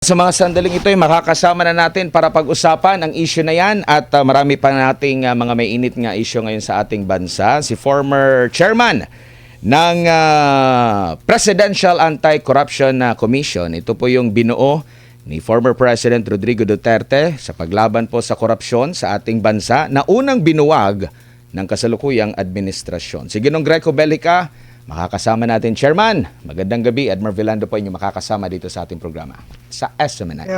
Sa mga sandaling ito ay makakasama na natin para pag-usapan ang issue na yan at marami pa nating mga may init nga issue ngayon sa ating bansa. Si former chairman ng Presidential Anti-Corruption Commission. Ito po yung binuo ni former President Rodrigo Duterte sa paglaban po sa korupsyon sa ating bansa na unang binuwag ng kasalukuyang administrasyon. Si Ginong Greco Bellica, makakasama natin, Chairman. Magandang gabi. Admar Villando po inyong makakasama dito sa ating programa sa SMNI.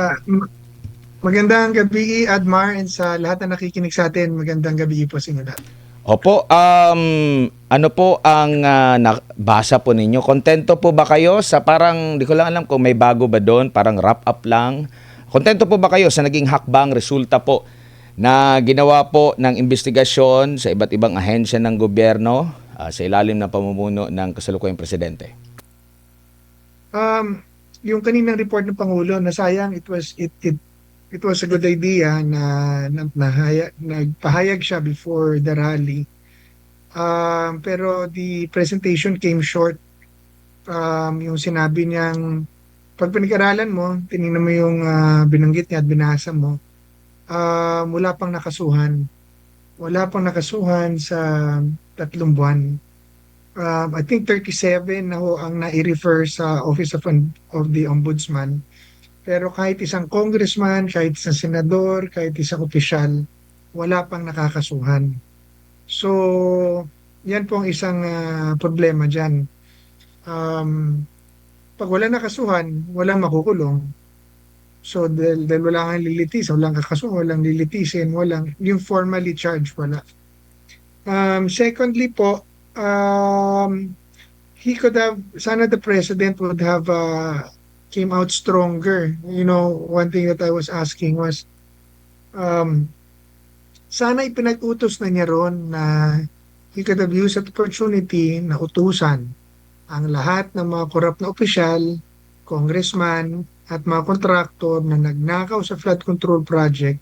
Magandang gabi, Admar, and sa lahat na nakikinig sa atin, magandang gabi po sa inyo lahat. Opo, ano po ang nabasa po ninyo? Kontento po ba kayo sa parang, di ko lang alam kung may bago ba doon, parang wrap up lang. Kontento po ba kayo sa naging hakbang resulta po na ginawa po ng investigasyon sa iba't ibang ahensya ng gobyerno sa ilalim ng pamumuno ng kasalukuyang presidente? Yung kaninang report ng Pangulo, na sayang, it was a good idea na nagpahayag siya before the rally. Pero the presentation came short. Yung sinabi niyang, pag pinag-aralan mo, tinignan mo yung binanggit niya at binasa mo, wala pang nakasuhan. Wala pang nakasuhan sa 3 buwan. I think 37 na ho ang nai-refer sa Office of the Ombudsman. Pero kahit isang congressman, kahit isang senador, kahit isang opisyal, wala pang nakakasuhan. So, yan po ang isang problema dyan. Pag wala nakasuhan, walang makukulong. So, dahil wala kang lilitisin, walang kakasuhan, walang lilitisin, yung formally charged, wala. Secondly po, he could have, sana the president would have came out stronger. You know, one thing that I was asking was, sana ipinag-utos na niya ron na he could have used that opportunity na utusan ang lahat ng mga korap na opisyal, congressman, at mga kontraktor na nagnakaw sa flood control project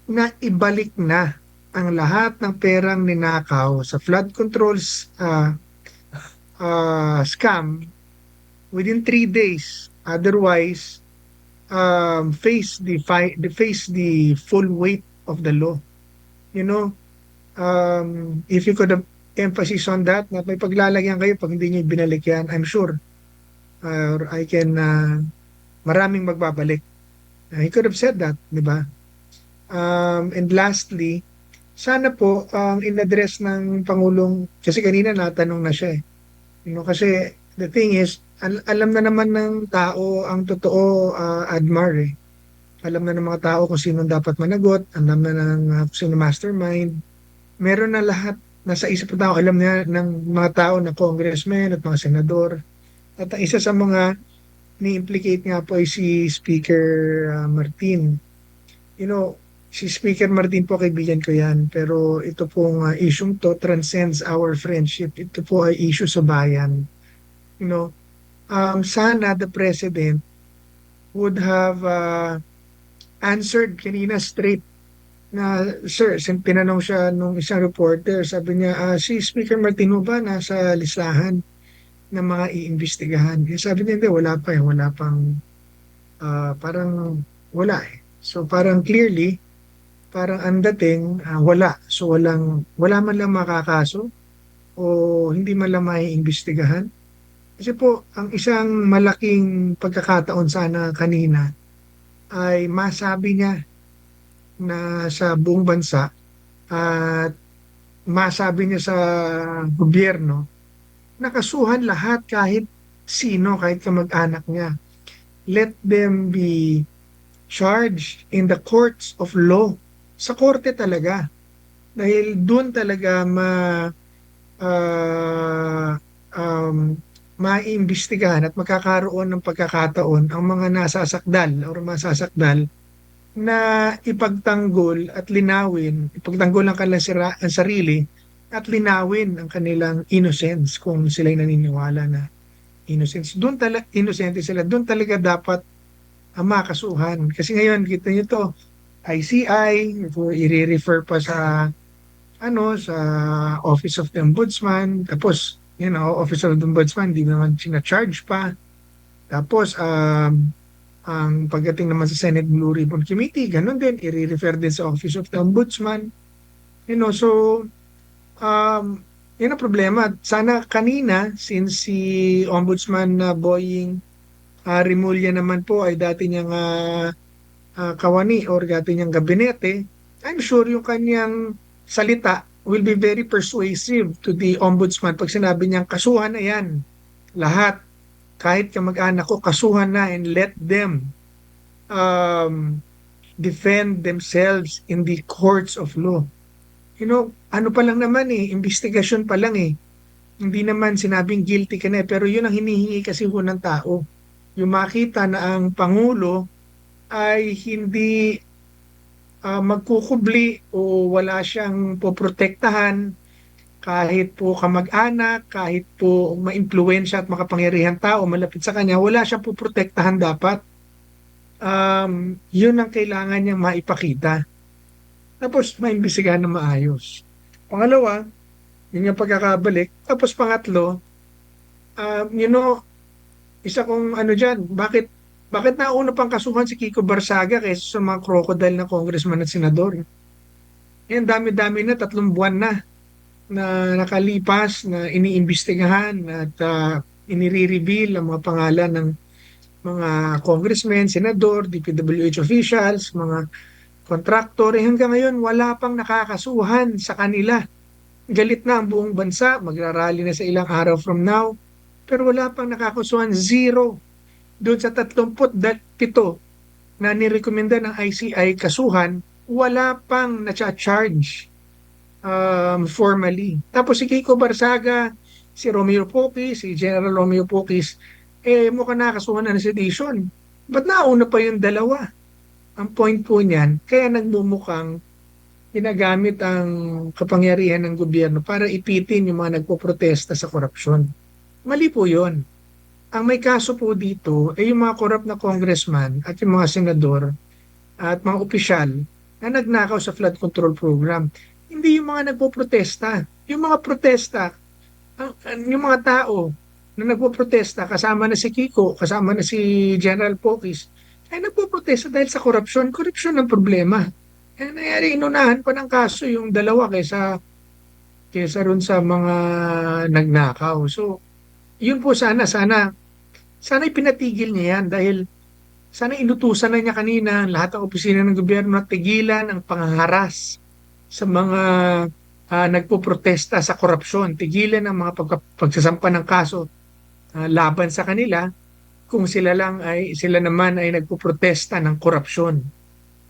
na ibalik na ang lahat ng perang ninakaw sa flood controls scam within 3 days. Otherwise, face the full weight of the law. You know, if you could have emphasis on that, na may paglalagyan kayo pag hindi niyo binalik yan, I'm sure, I can, maraming magbabalik. He could have said that, di ba? And lastly, sana po ang in-address ng Pangulong, kasi kanina natanong na siya eh. You know, kasi the thing is, alam na naman ng tao ang totoo, Admar eh. Alam na ng mga tao kung sino dapat managot, alam na ng sino mastermind. Meron na lahat, nasa isip ng tao, alam na ng mga tao na congressman at mga senador. At ang isa sa mga ni-implicate nga po ay si Speaker Martin. You know, si Speaker Martin po, kaibigan ko yan, pero ito pong issue to transcends our friendship. Ito po ay issue sa bayan. You know, sana the President would have answered kanina straight na, sir, tinanong siya nung isang reporter, sabi niya, si Speaker Martin ba nasa listahan ng mga iimbestigahan? Sabi niya, hindi, wala pa eh, wala pang, parang wala eh. So parang clearly, parang ang dating, wala. So wala man lang makakaso o hindi man lang maiimbestigahan. Kasi po, ang isang malaking pagkakataon sana kanina ay masabi niya na sa buong bansa at masabi niya sa gobyerno, nakasuhan lahat kahit sino, kahit kamag-anak niya. Let them be charged in the courts of law. Sa korte talaga. Dahil doon talaga maiimbestigahan at magkakaroon ng pagkakataon ang mga nasasakdal o masasakdal na ipagtanggol at linawin, ipagtanggol ang kanilang ang sarili at linawin ang kanilang innocence kung sila'y naniniwala na innocence. Innocente sila. Doon talaga dapat makasuhan. Kasi ngayon, kita nyo to, ICI, i-refer pa sa sa Office of the Ombudsman, tapos Office of the Ombudsman, hindi naman sina-charge pa. Tapos Ang pagdating naman sa Senate Blue Ribbon Committee, ganun din, i-refer din sa Office of the Ombudsman. So, um, yun ang problema. Sana kanina, since si Ombudsman Boying Rimulya naman po ay dati niyang kawani or dati niyang gabinete, I'm sure yung kanyang salita will be very persuasive to the ombudsman pag sinabi niyang kasuhan na yan. Lahat, kahit kamag-anak ko, kasuhan na and let them um, defend themselves in the courts of law. Ano pa lang naman investigasyon pa lang eh. Hindi naman sinabing guilty ka na pero yun ang hinihingi kasi ho ng tao. Yung makita na ang Pangulo ay hindi magkukubli o wala siyang poprotektahan kahit po kamag-anak, kahit po maimpluwensya at makapangyarihan tao malapit sa kanya, wala siyang poprotektahan dapat. Yun ang kailangan niyang maipakita. Tapos maimbisigahan na maayos. Pangalawa, yun yung pagkakabalik. Tapos pangatlo, um, you know, isa kong ano dyan, bakit nauna pang kasuhan si Kiko Barsaga kaysa sa mga crocodile na congressman at senador? Yan, dami-dami na, 3 buwan na nakalipas na iniimbestigahan at inire-reveal ang mga pangalan ng mga congressmen, senador, DPWH officials, mga kontraktor. Hanggang ngayon, wala pang nakakasuhan sa kanila. Galit na ang buong bansa, magrarally na sa ilang araw from now, pero wala pang nakakasuhan, zero. Doon sa 37 na nirekomenda ng ICI kasuhan, wala pang na-charge formally. Tapos si Kiko Barsaga, si Romeo Poquis, si General Romeo Poquis, mukhang nakasuhan na ng sedition. Ba't nauna pa yung dalawa? Ang point po niyan, kaya nagmumukhang ginagamit ang kapangyarihan ng gobyerno para ipitin yung mga nagpoprotesta sa korupsyon. Mali po yun. Ang may kaso po dito ay yung mga corrupt na congressman at yung mga senador at mga opisyal na nagnakaw sa flood control program. Hindi yung mga nagpoprotesta. Yung mga protesta, yung mga tao na nagpoprotesta, kasama na si Kiko, kasama na si General Poquis, ay nagpoprotesta dahil sa korupsyon. Korupsyon ang problema. Kaya nangyari, inunahan pa ng kaso yung dalawa kaysa ron sa mga nagnakaw. So, yun po sana ipinatigil niya yan dahil sana inutusan na niya kanina ang lahat ng opisina ng gobyerno na tigilan ang panghaharas sa mga nagpoprotesta sa korupsyon. Tigilan ang mga pagsasampa ng kaso laban sa kanila kung sila naman ay nagpoprotesta ng korupsyon.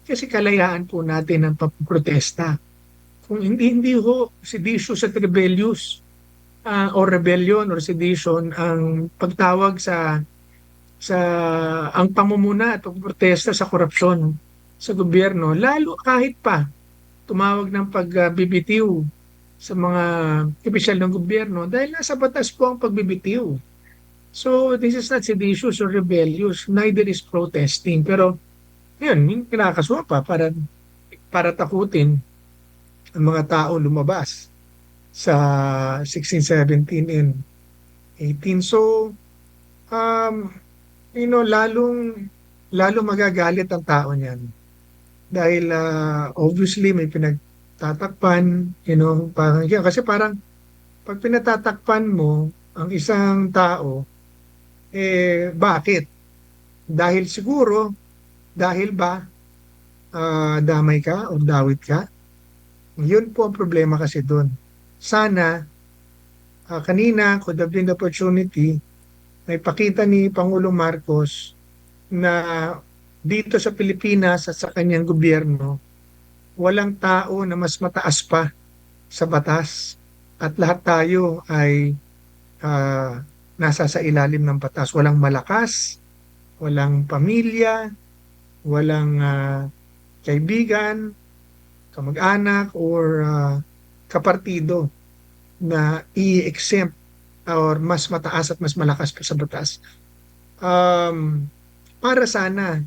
Kasi kalayaan po natin ang pagpoprotesta. Kung hindi ho seditious at rebellious or rebellion or sedition ang pagtawag sa ang pamumuna at pagprotesta sa korupsyon sa gobyerno, lalo kahit pa tumawag ng pagbibitiw sa mga opisyal ng gobyerno dahil nasa batas po ang pagbibitiw. So this is not seditious or rebellious, neither is protesting. Pero yun, yung kinakasuha pa para takutin ang mga tao lumabas sa 16, 17, and 18. So, um, lalo magagalit ang tao niyan. Dahil obviously may pinagtatakpan, parang yan. Kasi parang pag pinatatakpan mo ang isang tao, bakit? Dahil siguro, dahil ba damay ka o dawit ka? Yun po ang problema kasi doon. Sana, kanina, could have been the opportunity na ipakita ni Pangulong Marcos na dito sa Pilipinas at sa kanyang gobyerno, walang tao na mas mataas pa sa batas at lahat tayo ay nasa sa ilalim ng batas. Walang malakas, walang pamilya, walang kaibigan, kamag-anak, or kapartido na i-exempt or mas mataas at mas malakas pa sa batas. Para sana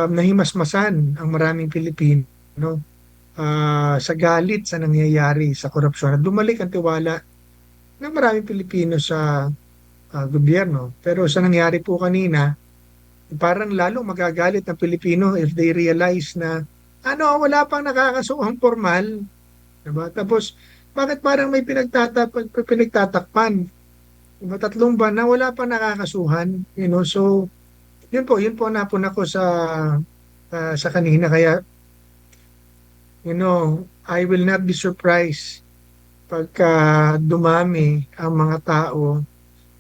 nahimasmasan ang maraming Pilipino sa galit sa nangyayari sa korupsyon at bumalik ang tiwala ng maraming Pilipino sa gobyerno. Pero sa nangyari po kanina, Parang lalo magagalit ng Pilipino if they realize na wala pang nakakasuhang formal, 'di ba? Tapos bakit parang may pinagtatakpan? 'Di ba, 3 buwan na wala pang nakakasuhan, So, yun po napuna ko sa kanina kaya, I will not be surprised pagka dumami ang mga tao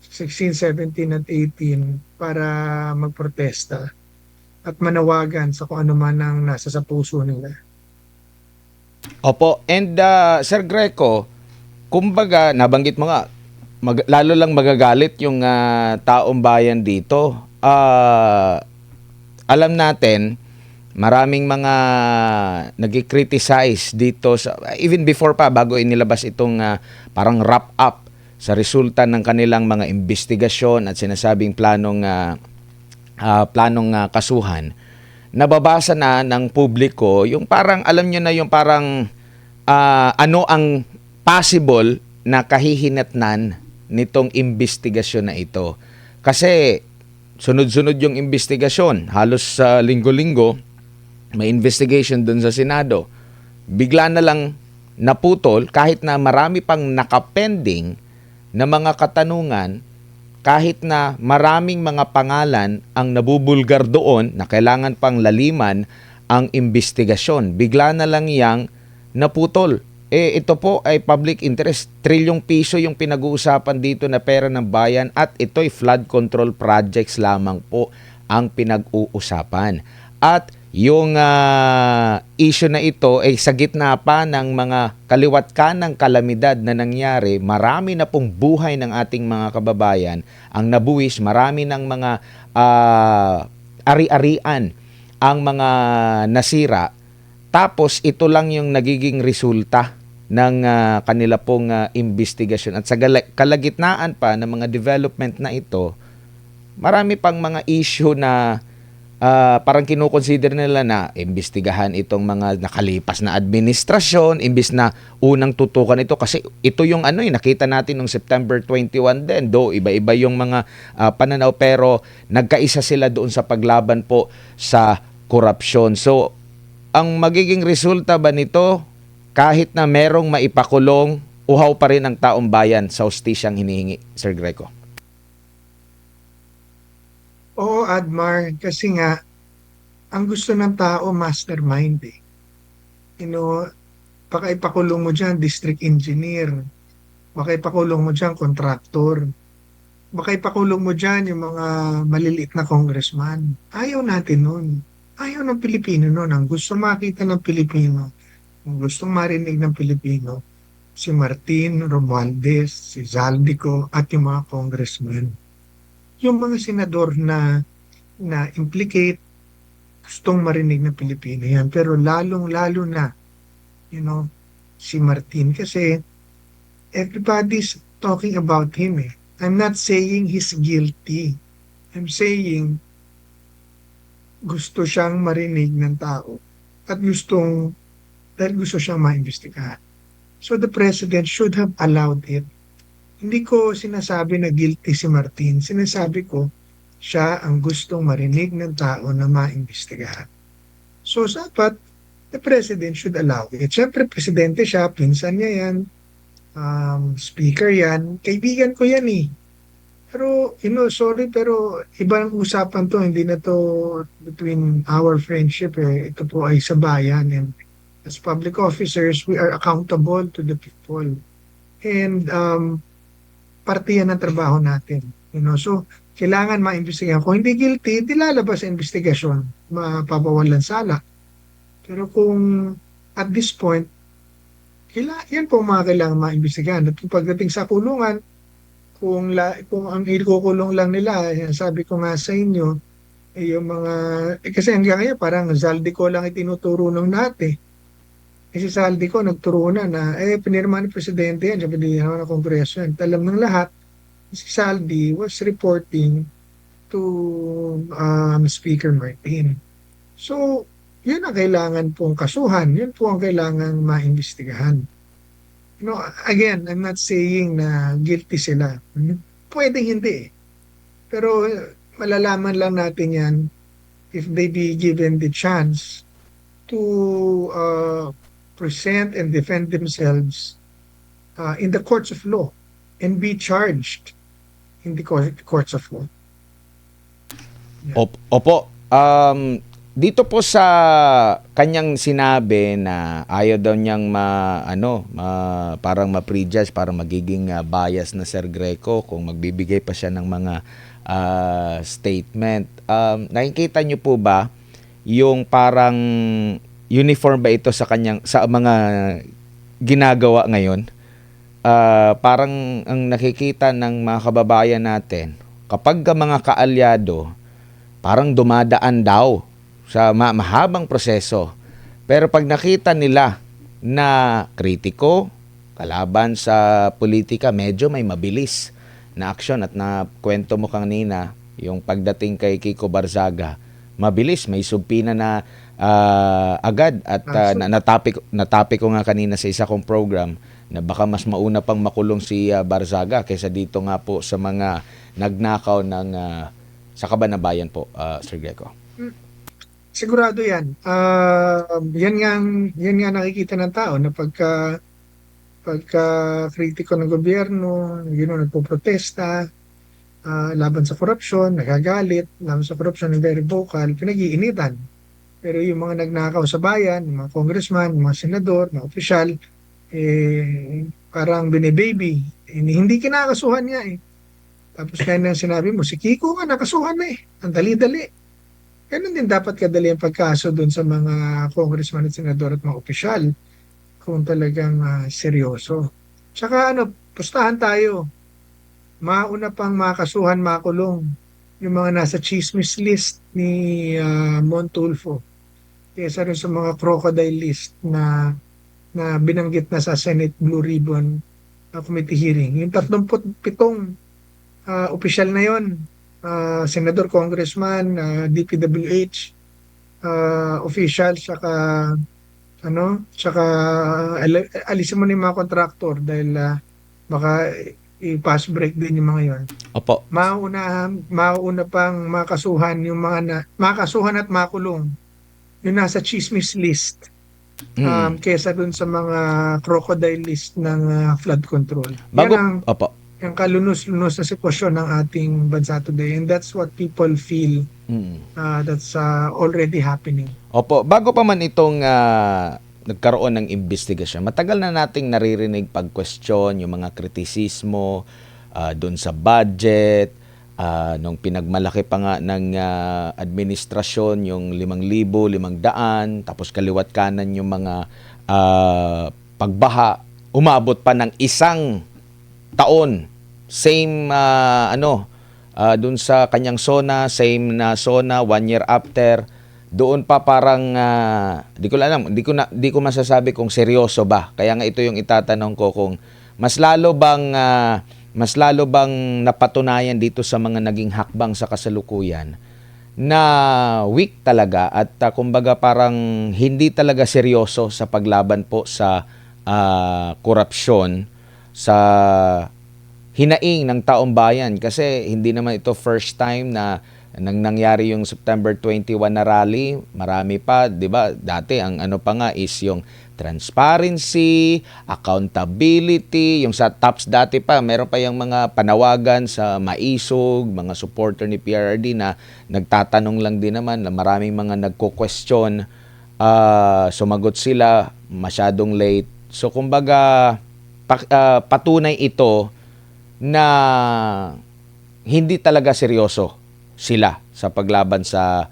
16, 17 at 18 para magprotesta at manawagan sa kung ano man ang nasa sa puso nila. Opo. And Sir Greco, kumbaga nabanggit mo nga lalo lang magagalit yung taong bayan dito. Alam natin maraming mga nagki-criticize dito sa even before pa bago inilabas itong parang wrap up sa resulta ng kanilang mga investigasyon at sinasabing planong kasuhan. Nababasa na ng publiko yung parang alam nyo na yung parang ano ang possible na kahihinatnan nitong investigasyon na ito. Kasi sunod-sunod yung investigasyon. Halos sa linggo-linggo, may investigation dun sa Senado. Bigla na lang naputol kahit na marami pang nakapending na mga katanungan, kahit na maraming mga pangalan ang nabubulgar doon na kailangan pang laliman ang investigasyon. Bigla na lang yang naputol. Ito po ay public interest. Trilyong piso yung pinag-uusapan dito na pera ng bayan at ito'y flood control projects lamang po ang pinag-uusapan. At yung issue na ito ay sa gitna pa ng mga kaliwat kanang kalamidad na nangyari. Marami na pong buhay ng ating mga kababayan ang nabuwis. Marami ng mga ari-arian ang mga nasira. Tapos ito lang yung nagiging resulta ng kanila pong investigasyon. At sa kalagitnaan pa ng mga development na ito, marami pang mga issue na parang kinukonsider nila na imbestigahan itong mga nakalipas na administrasyon imbis na unang tutukan ito kasi ito yung nakita natin noong September 21 din, do iba-iba yung mga pananaw pero nagkaisa sila doon sa paglaban po sa korupsyon. So ang magiging resulta ba nito, kahit na merong maipakulong, uhaw pa rin ang taong bayan sa hustisyang hinihingi, Sir Greco? Oo, Admar, kasi nga, ang gusto ng tao, mastermind eh. Baka ipakulong mo dyan, district engineer. Baka ipakulong mo dyan, contractor. Baka ipakulong mo dyan yung mga maliliit na congressman. Ayaw natin nun. Ayaw ng Pilipino nun. Ang gusto makita ng Pilipino, ang gustong marinig ng Pilipino, si Martin Romualdez, si Zaldico, at yung mga congressman. Yung mga senador na implicate, gustong marinig ng Pilipino yan. Pero lalong-lalo na, si Martin. Kasi everybody's talking about him eh. I'm not saying he's guilty. I'm saying gusto siyang marinig ng tao at dahil gusto siyang maimbestigahan. So the president should have allowed it. Hindi ko sinasabi na guilty si Martin. Sinasabi ko, siya ang gustong marinig ng tao na maimbestigahan. So dapat, the president should allow it. Siyempre, presidente siya, pinsan niya yan, speaker yan, kaibigan ko yan eh. Pero, sorry, pero ibang usapan to, hindi na to between our friendship eh. Ito po ay sa bayan. And as public officers, we are accountable to the people. And parte yan ng trabaho natin. So, kailangan maimbestigahan. Kung hindi guilty, di lalabas sa investigasyon. Mapapawalan sala. Pero kung at this point, yan po mga kailangan maimbestigahan. At pagdating sa kulungan, kung ang ikukulong lang nila, sabi ko nga sa inyo, yung mga, kasi hanggang ngayon parang Zaldico lang itinuturo ng natin. Si Zaldico nagturo na pinirma ni Presidente yan, sabi niya ng Kongreso yan. Alam ng lahat, si Saldi was reporting to Speaker Martin. So, yun ang kailangan pong kasuhan, yun po ang kailangan maimbestigahan. Again, I'm not saying na guilty sila. Pwede hindi eh. Pero malalaman lang natin yan if they be given the chance to uh, present and defend themselves in the courts of law and be charged in the courts of law. Yeah. Opo. Dito po sa kanyang sinabi na ayaw daw niyang parang ma-prejudge, parang magiging bias na Sir Greco kung magbibigay pa siya ng mga statement. Nakikita niyo po ba yung parang uniform ba ito sa kanyang sa mga ginagawa ngayon? Parang ang nakikita ng mga kababayan natin, kapag ka mga kaalyado, parang dumadaan daw sa mahabang proseso. Pero pag nakita nila na kritiko, kalaban sa politika, medyo may mabilis na aksyon. At na kwento mo kanina, yung pagdating kay Kiko Barzaga, mabilis, may subpina na agad. At natapik ko nga kanina sa isa kong program na baka mas mauna pang makulong si Barzaga kaysa dito nga po sa mga nagnakaw ng sa Kabanabayan po, Sir Greco. Sigurado yan. Yan nga nakikita ng tao na pagka kritiko ng gobyerno, nagpo-protesta laban sa korupsyon, nagagalit, laban sa korupsyon, very vocal, pinag-iinitan. Pero yung mga nagnakaw sa bayan, mga congressman, mga senador, mga opisyal, parang binibaby. Hindi kinakasuhan niya eh. Tapos kaya nang sinabi mo, si Kiko nga nakasuhan na eh. Ang dali-dali. Ganun din dapat kadali ang pagkaso doon sa mga congressman at senador at mga opisyal kung talagang seryoso. Tsaka pustahan tayo. Mauna pang makasuhan, makulong yung mga nasa chismis list ni Montulfo. Kesa rin sa mga crocodile list na binanggit na sa Senate Blue Ribbon Committee hearing. Yung 37 opisyal na yon, senador, congressman, DPWH, official, saka alisin mo na yung mga contractor dahil baka i-pass break din yung mga yon. Opo. Mauna pang makasuhan yung makasuhan at makulong yung nasa chismis list kesa dun sa mga crocodile list ng flood control. Opo. Yung kalunos-lunos na sitwasyon ng ating bansa today, and that's what people feel that's already happening. Opo, bago pa man itong nagkaroon ng investigasyon, matagal na nating naririnig pag-question yung mga kritisismo doon sa budget, nung pinagmalaki pa nga ng administrasyon yung 5,000, 500, tapos kaliwat kanan yung mga pagbaha, umabot pa ng 1 taon. Same dun sa kanyang zona, same na zona 1 year after. Doon pa parang di ko masasabi kung seryoso ba. Kaya nga ito yung itatanong ko kung mas lalo bang napatunayan dito sa mga naging hakbang sa kasalukuyan na weak talaga at kumbaga parang hindi talaga seryoso sa paglaban po sa korupsyon sa hinaing ng taong bayan, kasi hindi naman ito first time na nang nangyari yung September 21 na rally. Marami pa, 'di ba? Dati ang pa nga is yung transparency, accountability, yung sa TAPS dati pa, meron pa yung mga panawagan sa maisog, mga supporter ni PRRD na nagtatanong lang din naman, na maraming mga nagko-question, sumagot sila masyadong late. So kumbaga patunay ito na hindi talaga seryoso sila sa paglaban sa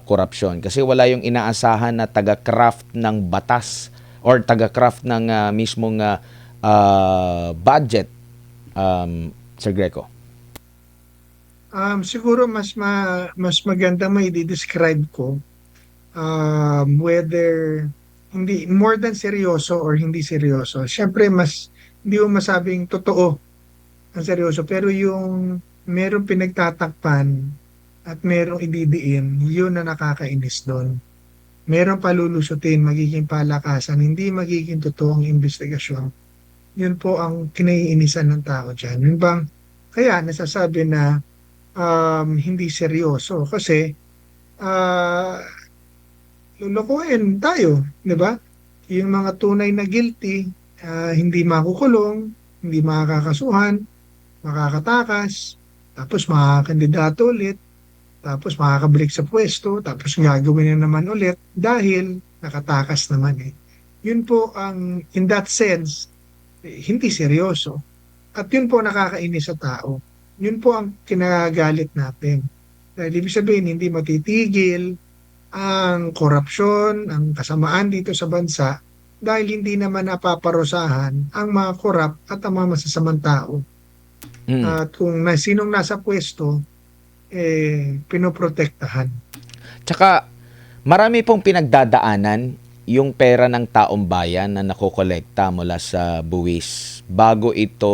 korupsyon, kasi wala yung inaasahan na taga-craft ng batas or taga-craft ng mismong budget, Sir Greco. Siguro mas maganda may i-describe ko whether hindi more than seryoso or hindi seryoso. Siyempre hindi mo masabing totoo ang seryoso, pero yung merong pinagtatakpan at merong ididiin, yun na nakakainis doon. Merong palulusutin, magiging palakasan, hindi magiging totoong investigasyon. Yun po ang kinaiinisan ng tao dyan. Yun bang, kaya nasasabi na hindi seryoso kasi ah, lulukuhin tayo, 'di ba? Yung mga tunay na guilty, hindi makukulong, hindi makakasuhan, makakatakas, tapos makakakandidato ulit, tapos makakabalik sa pwesto, tapos gagawin na naman ulit dahil nakatakas naman eh. Yun po ang, in that sense, hindi seryoso. At yun po nakakainis sa tao. Yun po ang kinagagalit natin. Dahil ibig sabihin, hindi matitigil ang korupsyon, ang kasamaan dito sa bansa dahil hindi naman napaparusahan ang mga korap at ang mga masasamang tao. Mm. At kung sinong nasa pwesto, pinoprotektahan. Tsaka marami pong pinagdadaanan yung pera ng taong bayan na nakokolekta mula sa buwis bago ito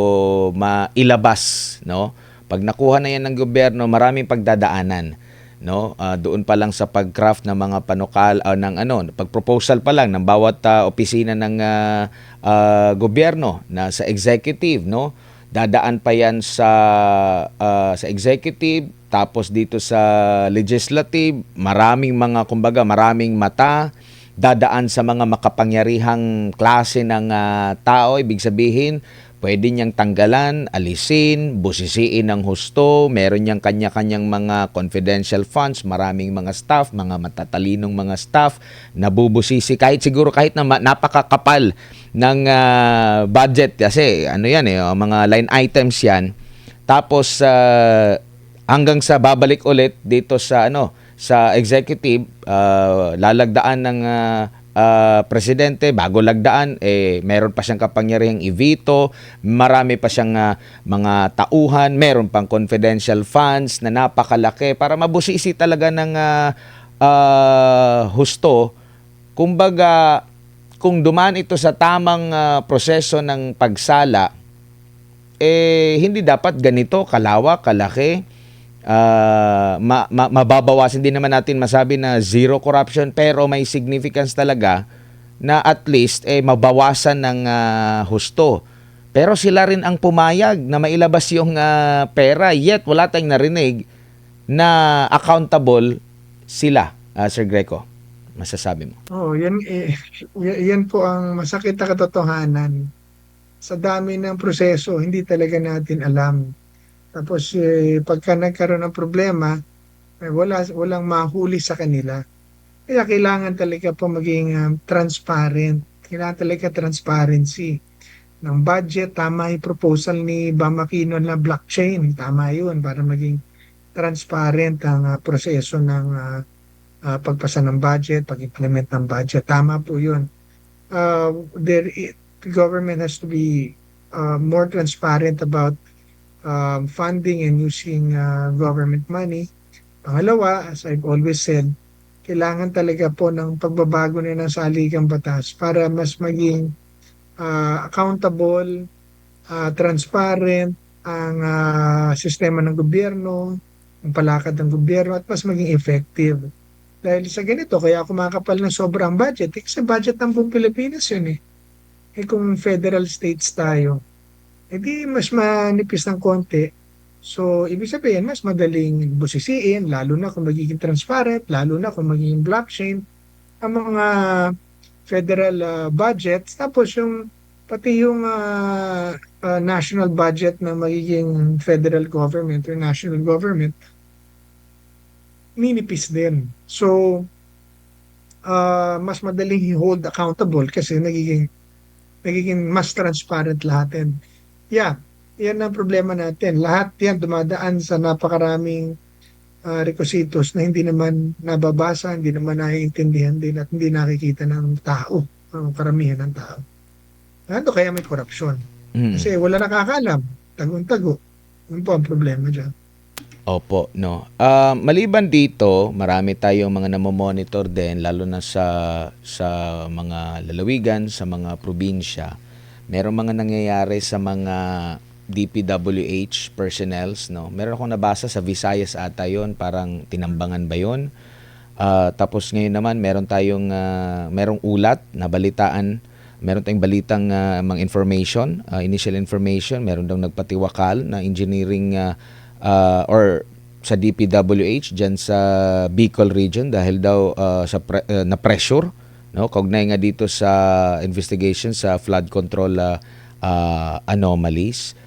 mailabas, no? Pag nakuha na yan ng gobyerno, maraming pagdadaanan, no? Doon pa lang sa pag-craft ng mga panukal ng pag-proposal pa lang ng bawat opisina ng gobyerno na sa executive, no? Dadaan pa yan sa executive, tapos dito sa legislative, maraming mga, kumbaga, maraming mata, dadaan sa mga makapangyarihang klase ng tao. Ibig sabihin, pwede niyang tanggalan, alisin, busisiin ng husto, meron niyang kanya-kanyang mga confidential funds, maraming mga staff, mga matatalinong mga staff, nabubusisi, kahit na napakakapal ng budget, kasi ano yan mga line items yan. Tapos hanggang sa babalik ulit dito sa sa executive, lalagdaan ng presidente, bago lagdaan meron pa siyang kapangyarihang i-veto, marami pa siyang mga tauhan, meron pang confidential funds na napakalaki para mabusisi talaga ng husto. Kumbaga, kung dumaan ito sa tamang proseso ng pagsala, hindi dapat ganito kalawak, kalaki. Mababawasan din naman natin masabi na zero corruption, pero may significance talaga na at least mabawasan ng husto. Pero sila rin ang pumayag na mailabas yung pera, yet wala tayong narinig na accountable sila. Sir Greco, masasabi mo? Oh, yan po ang masakit na katotohanan. Sa dami ng proseso, hindi talaga natin alam. Tapos pagka nagkaroon ng problema, walang mahuli sa kanila. Kaya kailangan talaga po maging transparent. Kailangan talaga transparency ng budget. Tama yung proposal ni Bam Aquino na blockchain. Tama yun para maging transparent ang proseso ng pagpasa ng budget, pag-implement ng budget. Tama po yun. The government has to be more transparent about funding and using government money. Pangalawa, as I've always said, kailangan talaga po ng pagbabago na ng saligang batas para mas maging accountable, transparent ang sistema ng gobyerno, ang palakad ng gobyerno, at mas maging effective. Dahil sa ganito, kaya kumakapal ng sobrang budget. Kasi budget ng buong Pilipinas yun eh. Kung federal states tayo, di mas manipis ng konti. So, ibig sabihin, mas madaling busisiin, lalo na kung magiging transparent, lalo na kung magiging blockchain, ang mga federal budgets. Tapos pati yung national budget na magiging federal government or national government, ninipis din. So, mas madaling i-hold accountable kasi nagiging mas transparent lahat. And yeah, yan ang problema natin. Lahat yan dumadaan sa napakaraming requisitos na hindi naman nababasa, hindi naman naiintindihan din at hindi nakikita ng tao, ang karamihan ng tao. Ano kaya may korupsyon? Mm. Kasi wala nakakaalam, tagong-tago. Yun po ang problema dyan. Opo, no. Maliban dito, marami tayong mga namomonitor din, lalo na sa mga lalawigan, sa mga probinsya. Merong mga nangyayari sa mga DPWH personnels, no. Meron akong nabasa sa Visayas ata 'yon, parang Tinambangan ba 'yon? Tapos ngayon naman merong ulat na balitaan, meron tayong balitang mga initial information, meron daw nagpatiwakal na engineering or sa DPWH diyan sa Bicol region dahil daw na pressure, no, kaugnay nga dito sa investigation sa flood control anomalies.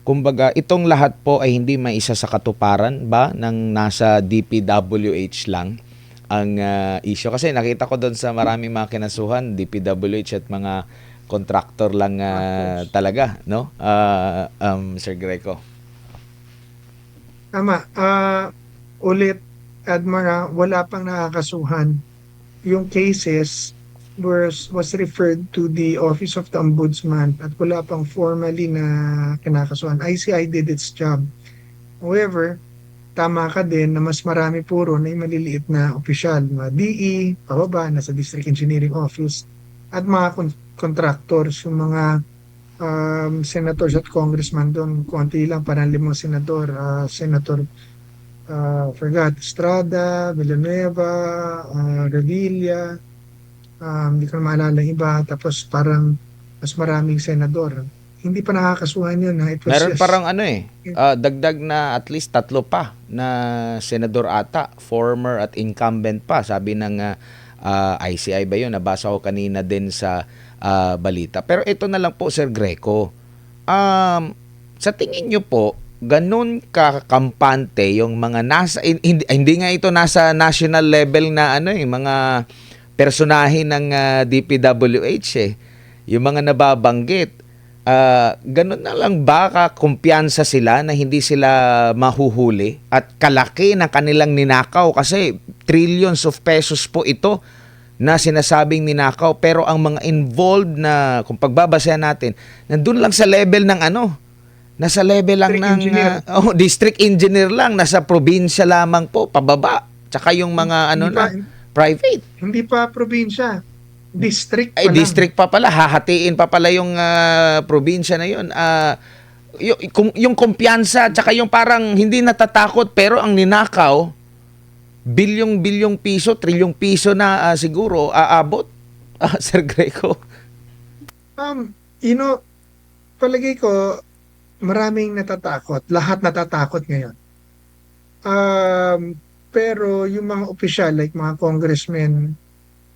Kumbaga, itong lahat po ay hindi maisa sa katuparan ba ng nasa DPWH lang ang issue. Kasi nakita ko doon sa maraming mga kinasuhan, DPWH at mga contractor lang talaga, no? Sir Greco. Tama. Ulit, Admara, wala pang nakakasuhan. Yung cases was referred to the Office of the Ombudsman at wala pang formally na kinakasuhan. ICI did its job. However, tama ka din na mas marami puro na yung maliliit na opisyal, mga DE, pababa, nasa District Engineering Office, at mga contractors, yung mga senators at congressman doon, konti lang, parang 5 senador, Senator forgot, Estrada, Villanueva, Revilla, hindi ko na maalala yung iba, tapos parang mas maraming senador. Hindi pa nakakasuhan yun. It was Meron just, parang dagdag na at least 3 pa na senador ata, former at incumbent pa, sabi ng ICI ba yun? Nabasa ko kanina din sa balita. Pero ito na lang po, Sir Greco. Sa tingin nyo po, ganun kakampante yung mga nasa, hindi nga ito nasa national level na mga personahe ng DPWH yung mga nababanggit. Ganun na lang ba kumpiyansa sila na hindi sila mahuhuli at kalaki ng kanilang ninakaw kasi trillions of pesos po ito na sinasabing ninakaw, pero ang mga involved na kung pagbabasehan natin nandun lang sa level ng nasa level lang District ng district engineer lang, nasa probinsya lamang po pababa, tsaka yung mga private. Hindi pa probinsya. District pa Ay, lang. district pa pala. Hahatiin pa pala yung probinsya na yun. Yung kumpiyansa, tsaka yung parang hindi natatakot, pero ang ninakaw, bilyong piso, trilyong piso na siguro aabot. Sir Greco. Palagay ko, maraming natatakot. Lahat natatakot ngayon. Pero yung mga opisyal, like mga congressmen,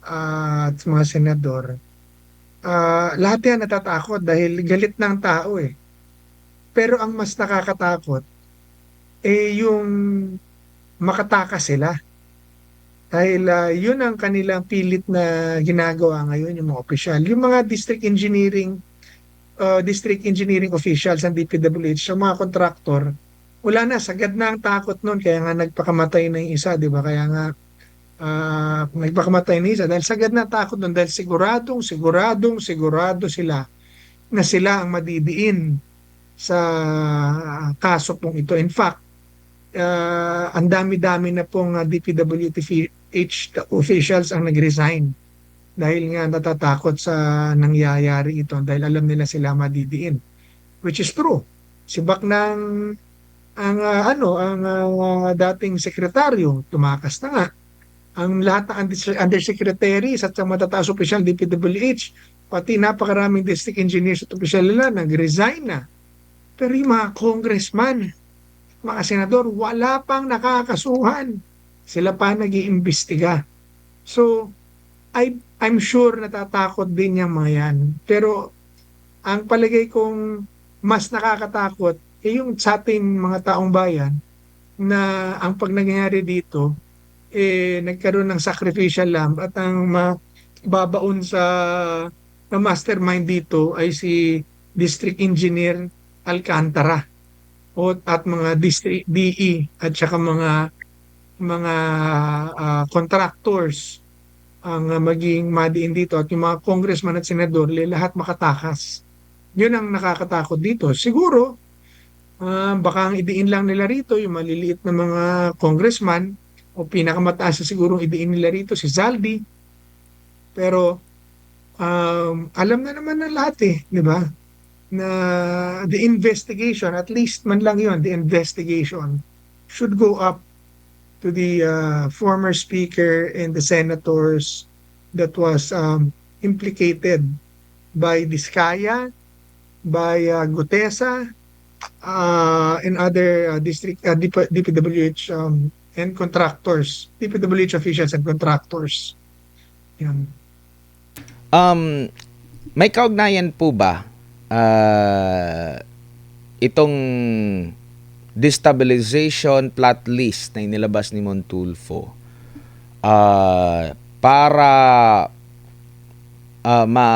at mga senador, lahat yan natatakot dahil galit ng tao eh. Pero ang mas nakakatakot yung makatakas sila. Dahil yun ang kanilang pilit na ginagawa ngayon, yung mga opisyal. Yung mga district engineering officials ng DPWH, yung mga kontraktor, wala na, sagad na ang takot nun. Kaya nga nagpakamatay na yung isa, di ba? Kaya nga nagpakamatay na isa dahil sagad na takot nun dahil sigurado sila na sila ang madidiin sa kaso pong ito. In fact, ang dami-dami na pong DPWH officials ang nag-resign dahil nga natatakot sa nangyayari ito dahil alam nila sila madidiin, which is true. Si Baknang ang dating sekretaryo tumakas na nga. Ang lahat ng undersecretaries at ang matataas opisyal DPWH, pati napakaraming district engineers at opisyal nila nag-resign na. Pero yung mga congressman, mga senador, wala pang nakakasuhan. Sila pa nag-iimbestiga. So, I'm sure natatakot din yung mga yan. Pero, ang palagay kong mas nakakatakot yung sa ating mga taong bayan na ang pag nangyayari dito, nagkaroon ng sacrificial lamb at ang babaon sa mastermind dito ay si District Engineer Alcantara at mga district DE at saka mga contractors ang maging madiin dito at yung mga congressman at senador lahat makatakas. Yun ang nakakatakot dito. Siguro baka ang idiin lang nila rito yung maliliit na mga congressman o pinakamataas na siguro idiin nila rito si Zaldi. Pero alam na naman ng lahat di ba? Na the investigation, at least man lang yon, the investigation should go up to the former speaker and the senators that was implicated by Diskaya, by Gutesa, and other district DPWH and contractors, DPWH officials and contractors. Yan. Um, may kaugnayan po ba itong destabilization plot list na inilabas ni Montulfo para ma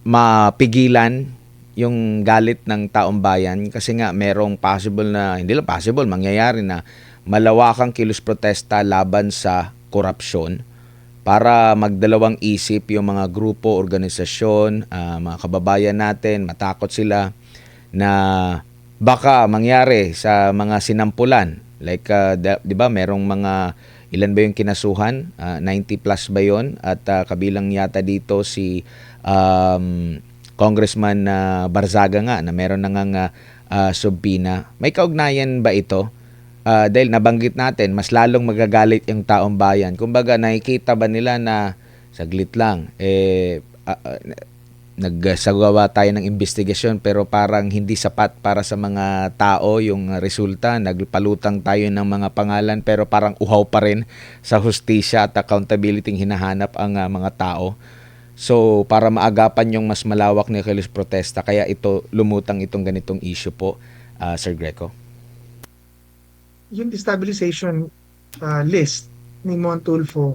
mapigilan yung galit ng taong bayan kasi nga merong possible na, hindi lang possible, mangyayari na malawakang kilos protesta laban sa korupsyon para magdalawang isip yung mga grupo, organisasyon, mga kababayan natin, matakot sila na baka mangyari sa mga sinampulan. Like, di ba, merong mga, ilan ba yung kinasuhan? 90 plus ba yun? At kabilang yata dito si Congressman Barzaga nga na meron na nga subpina. May kaugnayan ba ito? Dahil nabanggit natin, mas lalong magagalit yung taong bayan. Kumbaga, nakikita ba nila na saglit lang, nagsagawa tayo ng investigasyon pero parang hindi sapat para sa mga tao yung resulta. Nagpalutang tayo ng mga pangalan pero parang uhaw pa rin sa hustisya at accountability hinahanap ang mga tao. So, para maagapan yung mas malawak na kilos protesta, kaya ito lumutang itong ganitong issue po, Sir Greco. Yung destabilization list ni Montulfo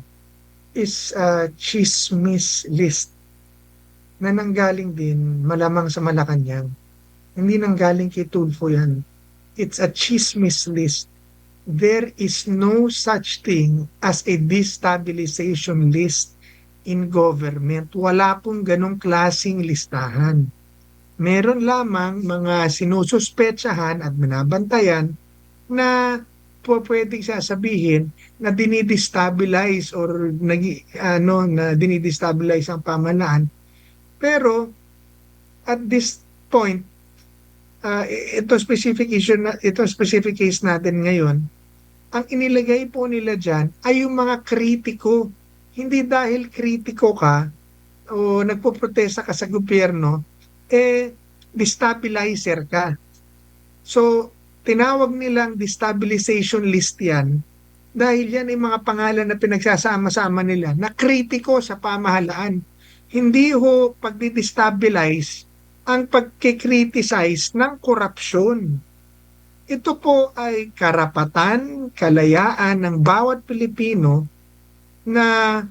is a chismis list na nanggaling din malamang sa Malacanang. Hindi nanggaling kay Tulfo yan. It's a chismis list. There is no such thing as a destabilization list in government. Wala pong ganong klaseng listahan. Meron lamang mga sinususpetsahan at binabantayan na pwedeng sasabihin na dinidestabilize or na dinidestabilize ang pamahalaan. Pero at this point, ito specific case natin ngayon, ang inilagay po nila dyan ay yung mga kritiko. Hindi dahil kritiko ka o nagpoprotesta ka sa gobyerno, destabilizer ka. So, tinawag nilang destabilization list yan dahil yan ay mga pangalan na pinagsasama-sama nila na kritiko sa pamahalaan. Hindi ho pagdi-destabilize ang pagkikriticize ng korupsyon. Ito po ay karapatan, kalayaan ng bawat Pilipino na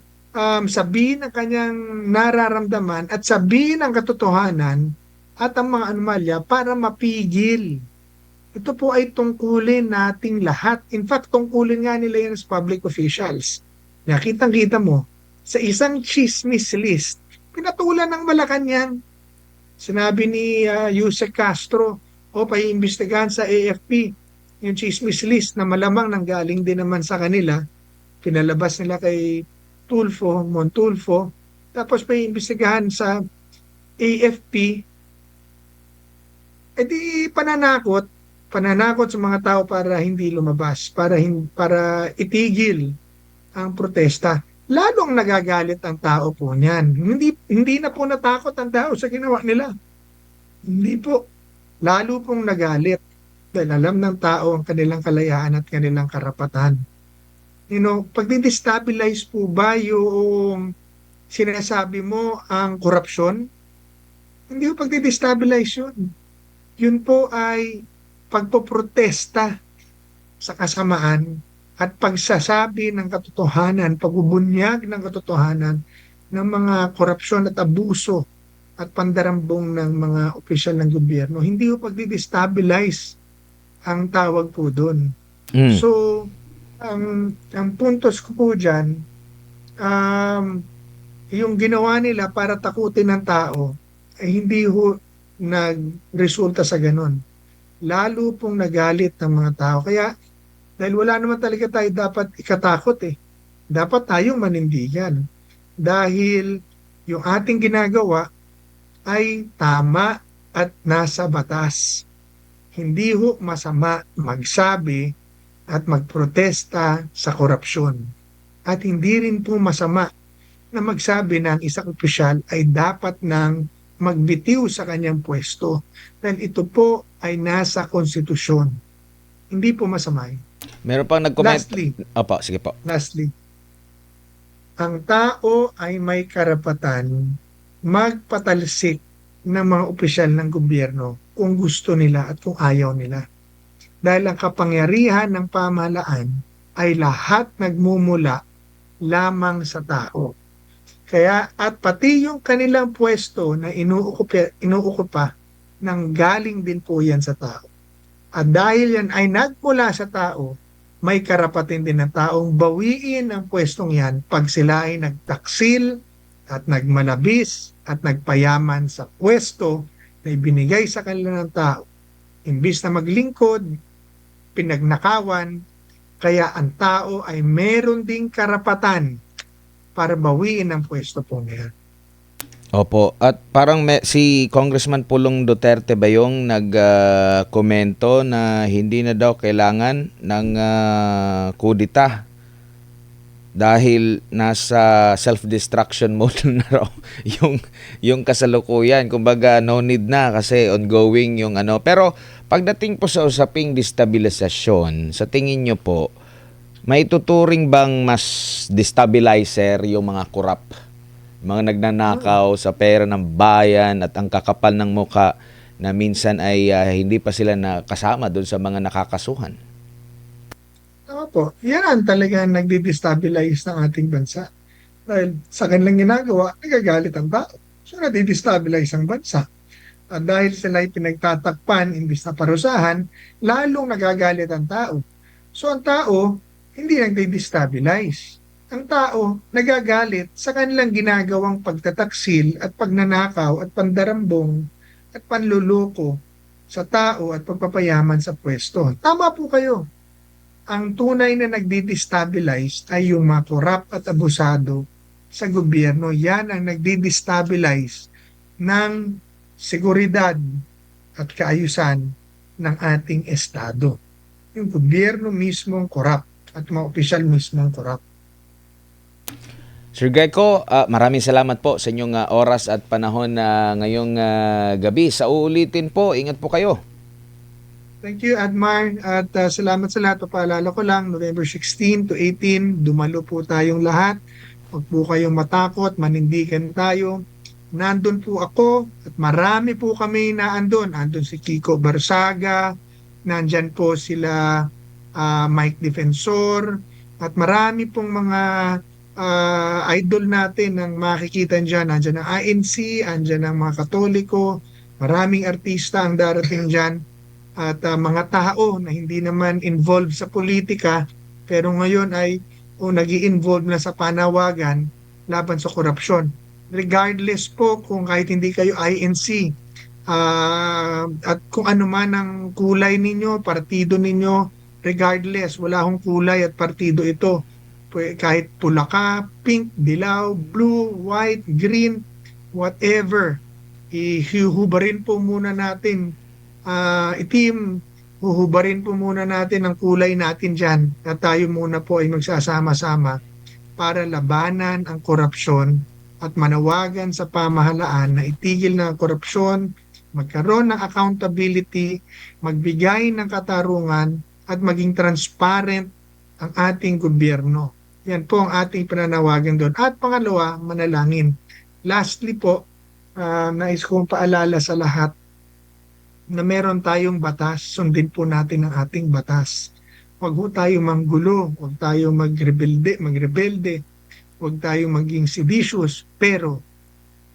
sabihin ang kanyang nararamdaman at sabihin ang katotohanan at ang mga anomalya para mapigil. Ito po ay tungkulin nating lahat. In fact, tungkulin nga nila yan sa public officials. Nakitang-kita mo, sa isang chismis list, pinatulan ng Malacanang. Sinabi ni Yusek Castro, paiimbestigahan sa AFP yung chismis list na malamang nanggaling din naman sa kanila. Pinalabas nila kay Montulfo, tapos paiimbestigahan sa AFP. Di pananakot sa mga tao para hindi lumabas, para itigil ang protesta. Lalong nagagalit ang tao po niyan. Hindi na po natakot ang tao sa ginawa nila. Hindi po. Lalo pong nagalit dahil alam ng tao ang kanilang kalayaan at kanilang karapatan. Pag-destabilize po ba yung sinasabi mo ang korupsyon? Hindi po pag-destabilize yun. Yun po ay pagpoprotesta sa kasamaan at pagsasabi ng katotohanan, pagbubunyag ng katotohanan ng mga korupsyon at abuso at pandarambong ng mga opisyal ng gobyerno. Hindi po pagdi-destabilize ang tawag po doon. So, ang puntos ko po dyan, yung ginawa nila para takutin ng tao, ay hindi ho nagresulta sa ganun. Lalo pong nagalit ng mga tao. Kaya, dahil wala naman talaga tayo dapat ikatakot dapat tayong manindigan. Dahil yung ating ginagawa ay tama at nasa batas. Hindi ho masama magsabi at magprotesta sa korupsyon. At hindi rin po masama na magsabi na ang isang opisyal ay dapat ng magbitiw sa kanyang pwesto. Dahil ito po ay nasa konstitusyon. Hindi po masama yun. Meron pang nag-comment. Lastly, Opo, sige po. lastly, ang tao ay may karapatan magpatalsik ng mga opisyal ng gobyerno kung gusto nila at kung ayaw nila. Dahil ang kapangyarihan ng pamahalaan ay lahat nagmumula lamang sa tao. Kaya at pati yung kanilang pwesto na inuukupa nang galing din po yan sa tao. At dahil yan ay nagmula sa tao, may karapatan din ng taong bawiin ang pwestong yan pag sila ay nagtaksil at nagmalabis at nagpayaman sa pwesto na ibinigay sa kanila ng tao. Imbis na maglingkod, pinagnakawan, kaya ang tao ay meron ding karapatan para bawiin ang pwesto po niya. Opo. At parang si Congressman Pulong Duterte ba yung nag-komento na hindi na daw kailangan ng kudita dahil nasa self-destruction mode na raw yung kasalukuyan. Kumbaga no need na kasi ongoing yung ano. Pero pagdating po sa usaping destabilisasyon, sa tingin nyo po, may tuturing bang mas destabilizer yung mga korap? Mga nagnanakaw sa pera ng bayan at ang kakapal ng muka na minsan ay hindi pa sila nakasama doon sa mga nakakasuhan. Tama po, yan ang talagang nagdi-destabilize ng ating bansa. Dahil sa kanilang ginagawa, nagagalit ang tao. So, nadi-destabilize ang bansa. At dahil sila ay pinagtatakpan, imbis na parusahan, lalong nagagalit ang tao. So, ang tao, hindi nagdi-destabilize. Ang tao, nagagalit sa kanilang ginagawang pagtataksil at pagnanakaw at pandarambong at panluloko sa tao at pagpapayaman sa pwesto. Tama po kayo. Ang tunay na nagdi-destabilize ay yung mga korap at abusado sa gobyerno. Yan ang nagdi-destabilize ng seguridad at kaayusan ng ating estado. Yung gobyerno mismong korap at mga opisyal mismong korap. Sir Greco, maraming salamat po sa inyong oras at panahon ngayong gabi. Sa uulitin po, ingat po kayo. Thank you, Admar. At salamat sa lahat. Papaalala ko lang, November 16 to 18, dumalo po tayong lahat. Huwag po kayong matakot, manindigan tayo. Nandun po ako at marami po kami na andun. Andun si Kiko Barsaga, nandyan po sila Mike Defensor, at marami pong mga idol natin ang makikita dyan. Nandyan ang INC, andyan ang mga Katoliko, maraming artista ang darating dyan. At mga tao na hindi naman involved sa politika pero ngayon ay nag-i-involve na sa panawagan laban sa korupsyon. Regardless po kung kahit hindi kayo INC at kung ano man ang kulay ninyo, partido ninyo, regardless, wala akong kulay at partido ito. Kahit pula ka, pink, dilaw, blue, white, green, whatever, ihuhubarin po muna natin itim, huhubarin po muna natin ang kulay natin dyan at tayo muna po ay magsasama-sama para labanan ang korupsyon at manawagan sa pamahalaan na itigil na ang korupsyon, magkaroon ng accountability, magbigay ng katarungan at maging transparent ang ating gobyerno. Yan po ang ating pananawagan doon. At pangalawa, manalangin. Lastly po, nais kong paalala sa lahat na meron tayong batas, sundin po natin ang ating batas. Huwag po tayong manggulo, huwag tayong magrebelde, huwag tayong maging seditious, pero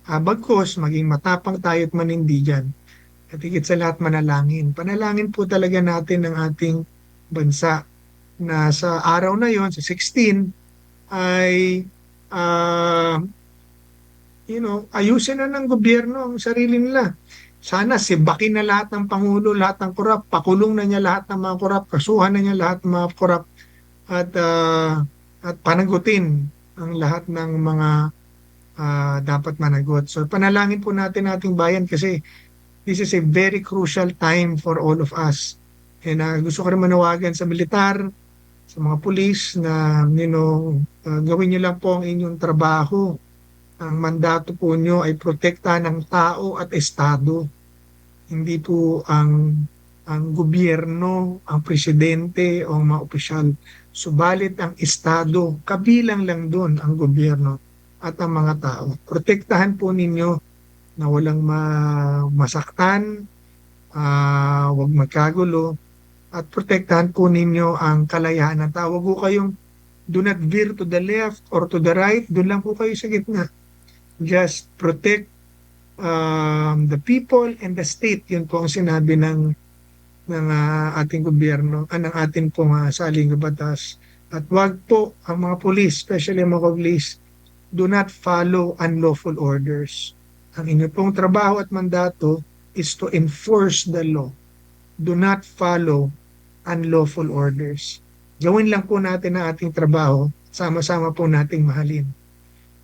bagkos maging matapang tayo at manindigan. At higit sa lahat manalangin. Panalangin po talaga natin ang ating bansa na sa araw na yon, sa 16, ay ayusin na ng gobyerno ang sarili nila. Sana sibakin na lahat ng Pangulo, lahat ng korap, pakulong na niya lahat ng mga korap, kasuhan na niya lahat ng mga korap, at panagutin ang lahat ng mga dapat managot. So panalangin po natin ating bayan kasi this is a very crucial time for all of us. And gusto ko rin manawagan sa militar, sa mga pulis na gawin niyo lang po ang inyong trabaho Ang mandato po nyo ay protektahan ng tao at estado. Hindi po ang gobyerno, ang presidente o ang mga opisyal. Subalit ang estado, kabilang lang doon ang gobyerno at ang mga tao. Protektahan po ninyo na walang masaktan, wag magkagulo, at protektahan po ninyo ang kalayaan ng tao. Huwag po kayong do not veer to the left or to the right, doon lang po kayo sa gitna. Just protect the people and the state. Yun po ang sinabi ng ating gobyerno, ng ating pong saling batas. At wag po ang mga police, especially ang mga police, do not follow unlawful orders. Ang inyong pong trabaho at mandato is to enforce the law. Do not follow unlawful orders. Gawin lang po natin ang ating trabaho, sama-sama po nating mahalin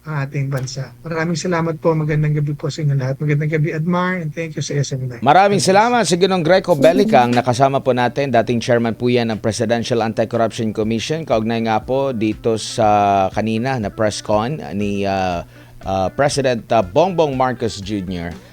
ang ating bansa. Maraming salamat po. Magandang gabi po sa inyo lahat. Magandang gabi, Admar, and thank you sa SM9. Maraming salamat sa Ginong Greco Belica, ang nakasama po natin. Dating chairman po yan ng Presidential Anti-Corruption Commission. Kaugnay nga po dito sa kanina na press con ni President Bongbong Marcos Jr.